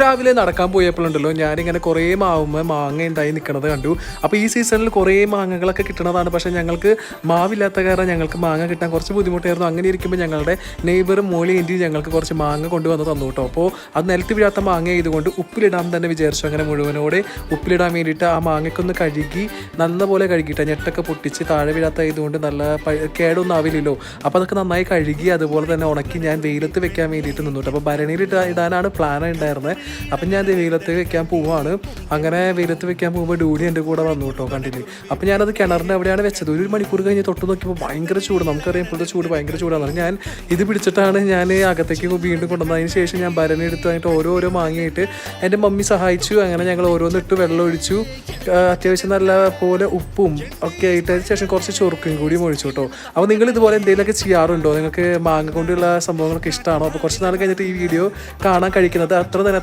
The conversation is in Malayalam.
രാവിലെ നടക്കാൻ പോയപ്പോഴുണ്ടല്ലോ ഞാനിങ്ങനെ കുറേ മാങ്ങ ഉണ്ടായി നിൽക്കുന്നത് കണ്ടു. അപ്പോൾ ഈ സീസണിൽ കുറേ മാങ്ങകളൊക്കെ കിട്ടുന്നതാണ്. പക്ഷേ ഞങ്ങൾക്ക് മാവില്ലാത്ത കാരണം ഞങ്ങൾക്ക് മാങ്ങ കിട്ടാൻ കുറച്ച് ബുദ്ധിമുട്ടായിരുന്നു. അങ്ങനെ ഇരിക്കുമ്പോൾ ഞങ്ങളുടെ നെയ്ബറും മോളി എൻ്റെ ഞങ്ങൾക്ക് കുറച്ച് മാങ്ങ കൊണ്ടുവന്ന് തന്നു കേട്ടോ. അപ്പോൾ അത് നിലത്ത് വീഴാത്ത മാങ്ങ ആയതുകൊണ്ട് ഉപ്പിലിടാൻ തന്നെ വിചാരിച്ചു. അങ്ങനെ മുഴുവനോടെ ഉപ്പിലിടാൻ വേണ്ടിയിട്ട് ആ മാങ്ങയ്ക്കൊന്ന് കഴുകി നല്ലപോലെ കഴുകിയിട്ട് ഞെട്ടൊക്കെ പൊട്ടിച്ച് താഴെ വീഴാത്തതുകൊണ്ട് നല്ല കേടൊന്നും ആവില്ലല്ലോ. അപ്പോൾ അതൊക്കെ നന്നായി കഴുകി അതുപോലെ തന്നെ ഉണക്കി ഞാൻ വെയിലത്ത് വെക്കാൻ വേണ്ടിയിട്ട് നിന്നു. അപ്പോൾ ഭരണിയിൽ ഇടാനാണ് പ്ലാൻ ഉണ്ടായിരുന്നത്. അപ്പം ഞാൻ വെയിലത്ത് വെക്കാൻ പോവാണ്. അങ്ങനെ വെയിലത്ത് വെക്കാൻ പോകുമ്പോൾ ഡൂഡി എൻ്റെ കൂടെ വന്നു കേട്ടോ കണ്ടില്ലേ. അപ്പം ഞാനത് കിണറിൻ്റെ അവിടെയാണ് വെച്ചത്. 1 മണിക്കൂർ കഴിഞ്ഞ് തൊട്ട് നോക്കിയപ്പോൾ ഭയങ്കര ചൂട്. നമുക്കറിയാം ഇപ്പോഴത്തെ ചൂട് ഭയങ്കര ചൂടാണ്. ഞാൻ ഇത് പിടിച്ചിട്ടാണ് ഞാൻ അകത്തേക്ക് വീണ്ടും കൊണ്ടുവന്നതിന് ശേഷം ഞാൻ ഭരണി എടുത്തു കഴിഞ്ഞിട്ട് ഓരോരോ മാങ്ങിയിട്ട് എൻ്റെ മമ്മി സഹായിച്ചു. അങ്ങനെ ഞങ്ങൾ ഓരോന്നിട്ട് വെള്ളം ഒഴിച്ചു. അത്യാവശ്യം നല്ല പോലെ ഉപ്പും ഒക്കെ ഇട്ടതിന് ശേഷം കുറച്ച് ചൊറുക്കും കൂടി ഒഴിച്ചു കേട്ടോ. അപ്പോൾ നിങ്ങൾ ഇതുപോലെ എന്തെങ്കിലുമൊക്കെ ചെയ്യാറുണ്ടോ? നിങ്ങൾക്ക് മാങ്ങ കൊണ്ടുള്ള സംഭവങ്ങളൊക്കെ ഇഷ്ടമാണോ? അപ്പോൾ കുറച്ച് നാൾ കഴിഞ്ഞിട്ട് ഈ വീഡിയോ കാണാൻ കഴിക്കുന്നത്. അത്ര തന്നെ.